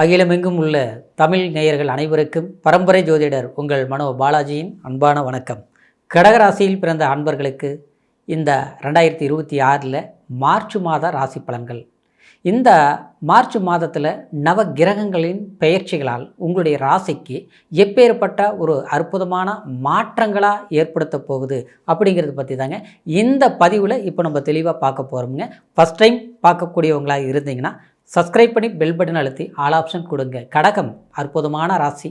அகிலமெங்கும் உள்ள தமிழ் நேயர்கள் அனைவருக்கும் பரம்பரை ஜோதிடர் உங்கள் மனோ பாலாஜியின் அன்பான வணக்கம். கடகராசியில் பிறந்த அன்பர்களுக்கு இந்த 2026 மார்ச் மாத ராசி பலன்கள். இந்த மார்ச் மாதத்தில் நவ கிரகங்களின் பெயர்ச்சிகளால் உங்களுடைய ராசிக்கு எப்பேற்பட்ட ஒரு அற்புதமான மாற்றங்களாக ஏற்படுத்த போகுது அப்படிங்கிறத பற்றி தாங்க இந்த பதிவில் இப்போ நம்ம தெளிவாக பார்க்க போகிறோமுங்க. ஃபஸ்ட் டைம் பார்க்கக்கூடியவங்களாக இருந்தீங்கன்னா சப்ஸ்கிரைப் பண்ணி பெல் பட்டன் அழுத்தி ஆல் ஆப்ஷன் கொடுங்க. கடகம் அற்புதமான ராசி,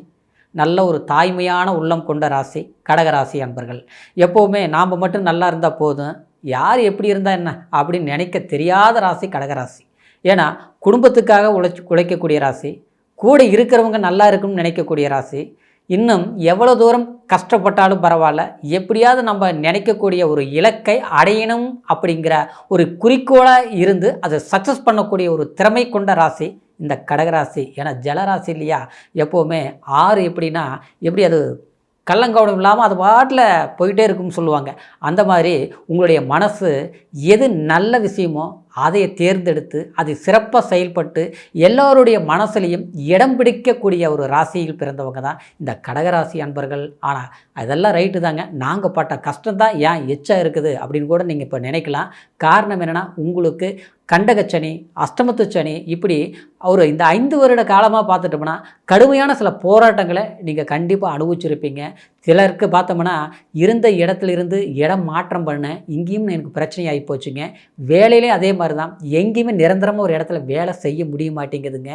நல்ல ஒரு தாய்மையான உள்ளம் கொண்ட ராசி கடகராசி அன்பர்கள். எப்போவுமே நாம் மட்டும் நல்லா இருந்தால் போதும், யார் எப்படி இருந்தால் என்ன அப்படின்னு நினைக்க தெரியாத ராசி கடகராசி. ஏன்னா குடும்பத்துக்காக உழைக்கக்கூடிய ராசி, கூட இருக்கிறவங்க நல்லா இருக்குன்னு நினைக்கக்கூடிய ராசி. இன்னும் எவ்வளோ தூரம் கஷ்டப்பட்டாலும் பரவாயில்ல, எப்படியாவது நம்ம நினைக்கக்கூடிய ஒரு இலக்கை அடையணும் அப்படிங்கிற ஒரு குறிக்கோளாக இருந்து அதை சக்ஸஸ் பண்ணக்கூடிய ஒரு திறமை கொண்ட ராசி இந்த கடகராசி. ஏன்னா ஜலராசி இல்லையா, எப்போவுமே ஆறு எப்படின்னா எப்படி அது கள்ளங்கவனம் இல்லாமல் அது பாட்டில் போயிட்டே இருக்குன்னு சொல்லுவாங்க. அந்த மாதிரி உங்களுடைய மனசு எது நல்ல விஷயமோ அதை தேர்ந்தெடுத்து அது சிறப்பாக செயல்பட்டு எல்லோருடைய மனசுலையும் இடம் பிடிக்கக்கூடிய ஒரு ராசியில் பிறந்தவங்க தான் இந்த கடகராசி அன்பர்கள். ஆனால் அதெல்லாம் ரைட்டு தாங்க, நாங்கள் பட்ட கஷ்டம்தான் ஏன் எச்சா இருக்குது அப்படின்னு கூட நீங்கள் இப்போ நினைக்கலாம். காரணம் என்னென்னா, உங்களுக்கு கண்டகச்சனி, அஷ்டமத்து சனி, இப்படி ஒரு இந்த 5 வருட காலமாக பார்த்துட்டோம்னா கடுமையான சில போராட்டங்களை நீங்கள் கண்டிப்பாக அனுபவிச்சிருப்பீங்க. சிலருக்கு பார்த்தோம்னா இருந்த இடத்துலேருந்து இடம் மாற்றம் பண்ண இங்கேயும் எனக்கு பிரச்சனை ஆகி போச்சுங்க. வேலையிலே அதே மாதிரி தான், எங்கேயுமே நிரந்தரமாக ஒரு இடத்துல வேலை செய்ய முடிய மாட்டேங்குதுங்க.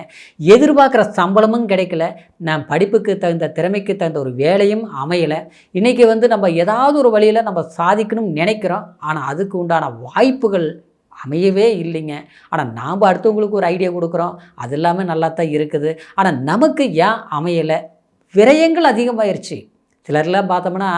எதிர்பார்க்குற சம்பளமும் கிடைக்கல, நான் படிப்புக்கு தகுந்த திறமைக்கு தகுந்த ஒரு வேலையும் அமையலை. இன்றைக்கி நம்ம ஏதாவது ஒரு வழியில் நம்ம சாதிக்கணும்னு நினைக்கிறோம், ஆனால் அதுக்கு உண்டான வாய்ப்புகள் அமையவே இல்லைங்க. ஆனால் நாம் அடுத்தவங்களுக்கு ஒரு ஐடியா கொடுக்குறோம், அது எல்லாமே நல்லா தான் இருக்குது. ஆனால் நமக்கு ஏன் அமையலை? விரயங்கள் அதிகமாகிருச்சு. சிலர்லாம் பார்த்தோம்னா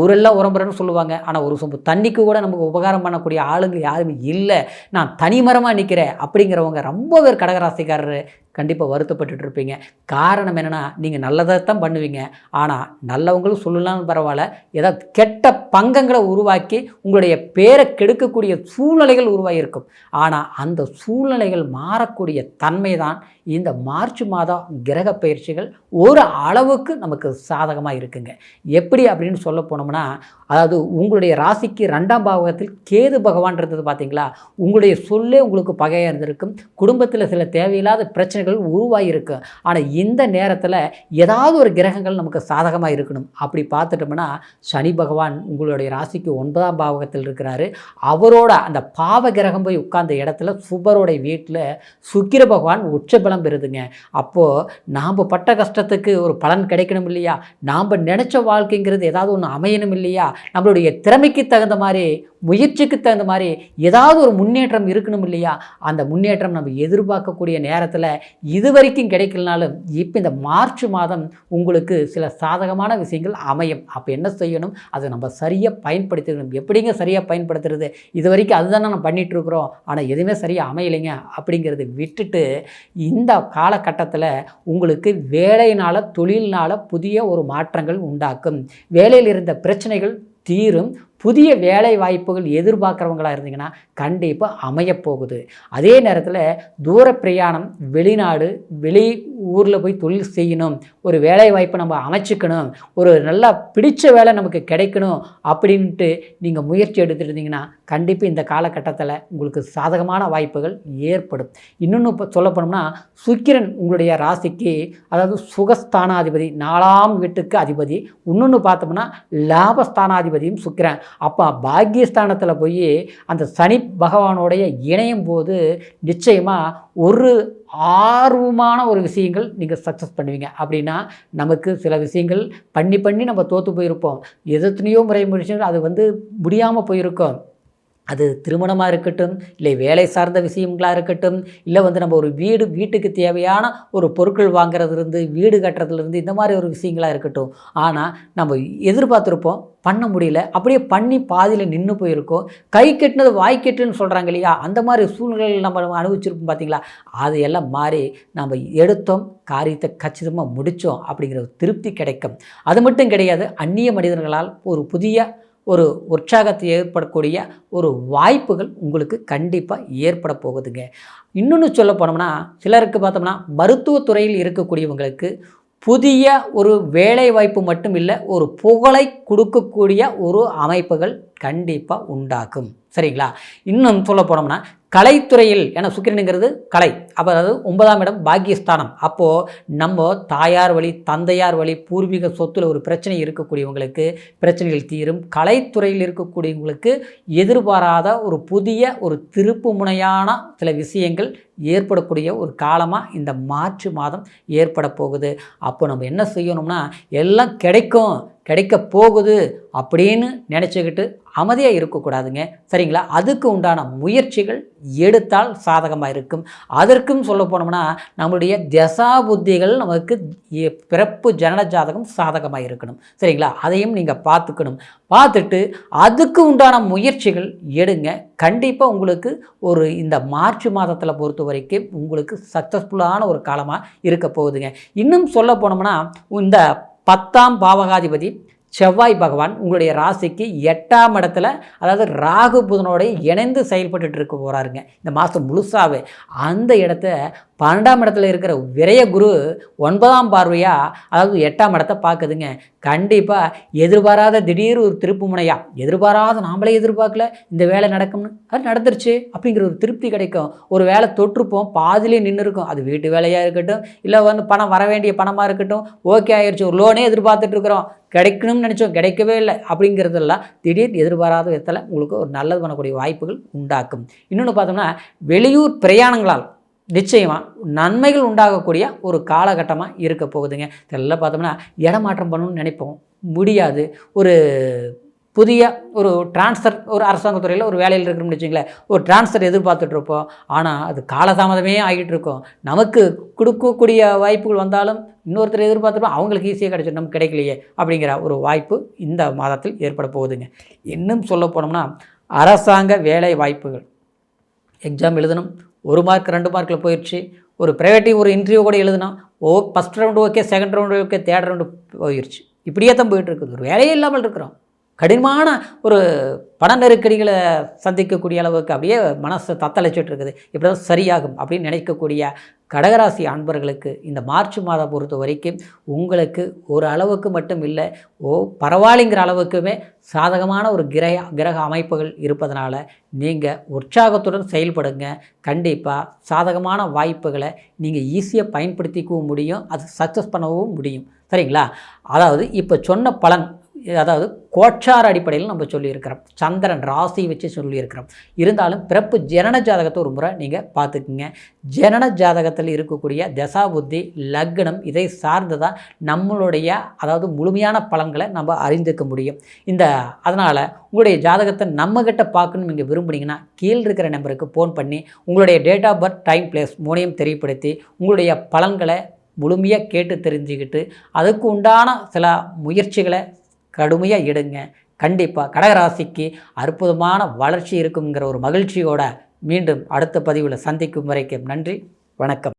ஊரெல்லாம் உரம்புறன்னு சொல்லுவாங்க, ஆனால் ஒரு சொம்பு தண்ணிக்கு கூட நமக்கு உபகாரம் பண்ணக்கூடிய ஆளுங்க யாருமே இல்லை, நான் தனிமரமாக நிற்கிறேன் அப்படிங்கிறவங்க ரொம்ப பேர் கடகராசிக்காரர் கண்டிப்பாக வருத்தப்பட்டு இருப்பீங்க. காரணம் என்னென்னா, நீங்கள் நல்லதாக தான் பண்ணுவீங்க, ஆனால் நல்லவங்களும் சொல்லலாம்னு பரவாயில்ல, ஏதாவது கெட்ட பங்கங்களை உருவாக்கி உங்களுடைய பேரை கெடுக்கக்கூடிய சூழ்நிலைகள் உருவாகியிருக்கும். ஆனால் அந்த சூழ்நிலைகள் மாறக்கூடிய தன்மை தான் இந்த மார்ச் மாதம் கிரக பயிற்சிகள் ஒரு அளவுக்கு நமக்கு சாதகமாக இருக்குங்க. எப்படி அப்படின்னு சொல்ல போனோம்னா, அதாவது உங்களுடைய ராசிக்கு 2ஆம் பாவகத்தில் கேது பகவான் இருந்தது பார்த்தீங்களா, உங்களுடைய சொல்லே உங்களுக்கு பகையாக இருந்திருக்கும். குடும்பத்தில் சில தேவையில்லாத பிரச்சனைகள் உருவாகிருக்கு. ஆனால் இந்த நேரத்தில் ஏதாவது ஒரு கிரகங்கள் நமக்கு சாதகமாக இருக்கணும். அப்படி பார்த்துட்டோம்னா சனி பகவான் உங்களுடைய ராசிக்கு 9ஆம் பாவகத்தில் இருக்கிறாரு. அவரோட அந்த பாவ கிரகம் போய் உட்கார்ந்த இடத்துல சுபரோடைய வீட்டில் சுக்கிர பகவான் உச்ச பலம் பெறுதுங்க. அப்போது நாம் பட்ட கஷ்டத்துக்கு ஒரு பலன் கிடைக்கணும் இல்லையா, நாம் நினச்ச வாழ்க்கைங்கிறது ஏதாவது ஒன்று அமையணும் இல்லையா, நம்மளுடைய திறமைக்கு தகுந்த மாதிரி முயற்சிக்கு தகுந்த மாதிரி ஏதாவது ஒரு முன்னேற்றம் இருக்கணும் இல்லையா. அந்த முன்னேற்றம் நம்ம எதிர்பார்க்கக்கூடிய நேரத்தில் இதுவரைக்கும் கிடைக்கலனாலும் இப்போ இந்த மார்ச் மாதம் உங்களுக்கு சில சாதகமான விஷயங்கள் அமையும். அப்போ என்ன செய்யணும், அதை நம்ம சரியாக பயன்படுத்திக்கணும். எப்படிங்க சரியாக பயன்படுத்துறது? இது வரைக்கும் அதுதானே நம்ம பண்ணிகிட்ருக்குறோம், ஆனால் எதுவுமே சரியாக அமையலைங்க அப்படிங்கிறது விட்டுட்டு இந்த காலகட்டத்தில் உங்களுக்கு வேலையினால் தொழில்னால் புதிய ஒரு மாற்றங்கள் உண்டாக்கும். வேலையில் இருந்த பிரச்சனைகள் தீரும். புதிய வேலை வாய்ப்புகள் எதிர்பார்க்குறவங்களாக இருந்தீங்கன்னா கண்டிப்பாக அமையப்போகுது. அதே நேரத்தில் தூர பிரயாணம், வெளிநாடு, வெளி ஊரில் போய் தொழில் செய்யணும், ஒரு வேலை வாய்ப்பை நம்ம அமைச்சிக்கணும், ஒரு நல்லா பிடிச்ச வேலை நமக்கு கிடைக்கணும் அப்படின்ட்டு நீங்கள் முயற்சி எடுத்துருந்தீங்கன்னா கண்டிப்பாக இந்த காலகட்டத்தில் உங்களுக்கு சாதகமான வாய்ப்புகள் ஏற்படும். இன்னொன்று இப்போ சொல்ல போனோம்னா, சுக்கிரன் உங்களுடைய ராசிக்கு, அதாவது சுகஸ்தானாதிபதி, 4ஆம் வீட்டுக்கு அதிபதி. இன்னொன்று பார்த்தோம்னா லாபஸ்தானாதிபதியும் சுக்கிரன். அப்போ பாக்கியஸ்தானத்தில் போய் அந்த சனி பகவானோடைய இணையும் போது நிச்சயமாக ஒரு ஆர்வமான ஒரு விஷயங்கள் நீங்கள் சக்ஸஸ் பண்ணுவீங்க. அப்படின்னா நமக்கு சில விஷயங்கள் பண்ணி நம்ம தோற்று போயிருப்போம், எத்தனையோ முறை விஷயங்கள் அது முடியாமல் போயிருக்கோம். அது திருமணமாக இருக்கட்டும், இல்லை வேலை சார்ந்த விஷயங்களாக இருக்கட்டும், இல்லை நம்ம ஒரு வீட்டுக்கு தேவையான ஒரு பொருட்கள் வாங்குறதுலேருந்து, வீடு கட்டுறதுலேருந்து, இந்த மாதிரி ஒரு விஷயங்களாக இருக்கட்டும். ஆனால் நம்ம எதிர்பார்த்துருப்போம், பண்ண முடியல, அப்படியே பண்ணி பாதியில் நின்று போயிருக்கோம். கை கெட்டினது வாய் கெட்டுன்னு சொல்கிறாங்க இல்லையா, அந்த மாதிரி சூழ்நிலைகள் நம்ம அனுபவிச்சிருப்போம் பார்த்தீங்களா. அது எல்லாம் மாறி நம்ம எடுத்தோம், காரியத்தை கச்சிதமாக முடித்தோம் அப்படிங்கிற திருப்தி கிடைக்கும். அது மட்டும் கிடையாது, அந்நிய மனிதர்களால் ஒரு புதிய ஒரு உற்சாகத்தை ஏற்படக்கூடிய ஒரு வாய்ப்புகள் உங்களுக்கு கண்டிப்பாக ஏற்பட போகுதுங்க. இன்னொன்று சொல்ல போனோம்னா, சிலருக்கு பார்த்தோம்னா மருத்துவத்துறையில் இருக்கக்கூடியவங்களுக்கு புதிய ஒரு வேலை வாய்ப்பு மட்டும் இல்லை, ஒரு புகழை கொடுக்கக்கூடிய ஒரு அமைப்புகள் கண்டிப்பாக உண்டாக்கும். சரிங்களா? இன்னும் சொல்ல போனோம்னா கலைத்துறையில், ஏன்னா சுக்கிரனுங்கிறது கலை, அப்போ அதாவது 9ஆம் இடம் பாக்கியஸ்தானம். அப்போது நம்ம தாயார் வழி, தந்தையார் வழி, பூர்வீக சொத்தில் ஒரு பிரச்சனை இருக்கக்கூடியவங்களுக்கு பிரச்சனைகள் தீரும். கலைத்துறையில் இருக்கக்கூடியவங்களுக்கு எதிர்பாராத ஒரு புதிய ஒரு திருப்பு முனையான சில விஷயங்கள் ஏற்படக்கூடிய ஒரு காலமாக இந்த மார்ச் மாதம் ஏற்பட போகுது. அப்போ நம்ம என்ன செய்யணும்னா, எல்லாம் கிடைக்க போகுது அப்படின்னு நினச்சிக்கிட்டு அமைதியாக இருக்கக்கூடாதுங்க. சரிங்களா? அதுக்கு உண்டான முயற்சிகள் எடுத்தால் சாதகமாக இருக்கும். அதற்கும் சொல்ல போனோம்னா நம்மளுடைய தசா புத்திகள் நமக்கு பிறப்பு ஜனன ஜாதகம் சாதகமாக இருக்கணும். சரிங்களா? அதையும் நீங்கள் பார்த்துட்டு அதுக்கு உண்டான முயற்சிகள் எடுங்க. கண்டிப்பாக உங்களுக்கு ஒரு இந்த மார்ச் மாதத்தில் பொறுத்த வரைக்கும் உங்களுக்கு சக்ஸஸ்ஃபுல்லான ஒரு காலமாக இருக்க போகுதுங்க. இன்னும் சொல்ல போனோம்னா இந்த 10ஆம் பாவகாதிபதி செவ்வாய் பகவான் உங்களுடைய ராசிக்கு 8ஆம் இடத்துல, அதாவது ராகு புதனோட இணைந்து செயல்பட்டு இருக்க போகிறாருங்க இந்த மாதம் முழுசாகவே. அந்த இடத்த 12ஆம் இடத்துல இருக்கிற விரய குரு 9ஆம் பார்வையாக, அதாவது 8ஆம் இடத்தை பார்க்குதுங்க. கண்டிப்பாக எதிர்பாராத திடீர் ஒரு திருப்பு முனையா, நாமளே எதிர்பார்க்கல இந்த வேலை நடக்கும்னு, அது நடந்துருச்சு அப்படிங்கிற ஒரு திருப்தி கிடைக்கும். ஒரு வேலை தொற்றுப்போம், பாதிலே நின்று இருக்கும். அது வீட்டு வேலையாக இருக்கட்டும், இல்லை பணம் வர வேண்டிய பணமாக இருக்கட்டும், ஓகே ஆயிடுச்சு. ஒரு லோனே எதிர்பார்த்துட்டு இருக்கிறோம், கிடைக்கணும்னு நினச்சோம், கிடைக்கவே இல்லை அப்படிங்கிறதெல்லாம் திடீர் எதிர்பாராத விதத்தில் உங்களுக்கு ஒரு நல்லது பண்ணக்கூடிய வாய்ப்புகள் உண்டாக்கும். இன்னொன்று பார்த்தோம்னா வெளியூர் பிரயாணங்களால் நிச்சயமாக நன்மைகள் உண்டாகக்கூடிய ஒரு காலகட்டமாக இருக்க போகுதுங்க. இதெல்லாம் பார்த்தோம்னா இடமாற்றம் பண்ணணும்னு நினைப்போம், முடியாது. ஒரு புதிய ஒரு டிரான்ஸ்ஃபர், ஒரு அரசாங்கத்துறையில் ஒரு வேலையில் இருக்கிறோம்னு வச்சுங்களேன், ஒரு டிரான்ஸ்ஃபர் எதிர்பார்த்துட்ருப்போம். ஆனால் அது காலதாமதமே ஆகிட்டு இருக்கும். நமக்கு கொடுக்கக்கூடிய வாய்ப்புகள் வந்தாலும் இன்னொருத்தர் எதிர்பார்த்துருப்போம், அவங்களுக்கு ஈஸியாக கிடைச்சிடும், நமக்கு கிடைக்கலையே அப்படிங்கிற ஒரு வாய்ப்பு இந்த மாதத்தில் ஏற்பட போகுதுங்க. இன்னும் சொல்ல போனோம்னா அரசாங்க வேலை வாய்ப்புகள், எக்ஸாம் எழுதணும், 1 மார்க் 2 மார்க்கில் போயிடுச்சு. ஒரு ப்ரைவேட்டிவ் ஒரு இன்டர்வியூ கூட எழுதணும், first round okay, second round okay, third round போயிடுச்சு. இப்படியே தான் போயிட்டுருக்குது. ஒரு வேலையே இல்லாமல் இருக்கிறோம். கடினமான ஒரு பண நெருக்கடிகளை சந்திக்கக்கூடிய அளவுக்கு அப்படியே மனசு தத்தளிச்சுட்டு இருக்குது. இப்படி தான் சரியாகும் அப்படின்னு நினைக்கக்கூடிய கடகராசி அன்பர்களுக்கு இந்த மார்ச் மாதம் பொறுத்த வரைக்கும் உங்களுக்கு ஒரு அளவுக்கு மட்டும் இல்லை, பரவாயில்லைங்கிற அளவுக்குமே சாதகமான ஒரு கிரக அமைப்புகள் இருப்பதனால நீங்கள் உற்சாகத்துடன் செயல்படுங்க. கண்டிப்பாக சாதகமான வாய்ப்புகளை நீங்கள் ஈஸியாக பயன்படுத்திக்கவும் முடியும், அது சக்ஸஸ் பண்ணவும் முடியும். சரிங்களா? அதாவது இப்போ சொன்ன பலன், அதாவது கோட்சார அடிப்படையில் நம்ம சொல்லியிருக்கிறோம், சந்திரன் ராசி வச்சு சொல்லியிருக்கிறோம். இருந்தாலும் பிறப்பு ஜனன ஜாதகத்தை ஒரு முறை நீங்கள் பார்த்துக்குங்க. ஜனன ஜாதகத்தில் இருக்கக்கூடிய தசா புத்தி லக்னம் இதை சார்ந்ததாக நம்மளுடைய, அதாவது முழுமையான பலன்களை நம்ம அறிந்துக்க முடியும். அதனால் உங்களுடைய ஜாதகத்தை நம்மக்கிட்ட பார்க்கணும் நீங்கள் விரும்புனீங்கன்னா கீழ் இருக்கிற நம்பருக்கு ஃபோன் பண்ணி உங்களுடைய date of birth, time, place 3ஐயும் தெரியப்படுத்தி உங்களுடைய பலன்களை முழுமையாக கேட்டு தெரிஞ்சுக்கிட்டு அதுக்கு உண்டான சில முயற்சிகளை கடுமையாக எடுங்க. கண்டிப்பாக கடகராசிக்கு அற்புதமான வளர்ச்சி இருக்குங்கிற ஒரு மகிழ்ச்சியோடு மீண்டும் அடுத்த பதிவில் சந்திக்கும் வரைக்கும் நன்றி, வணக்கம்.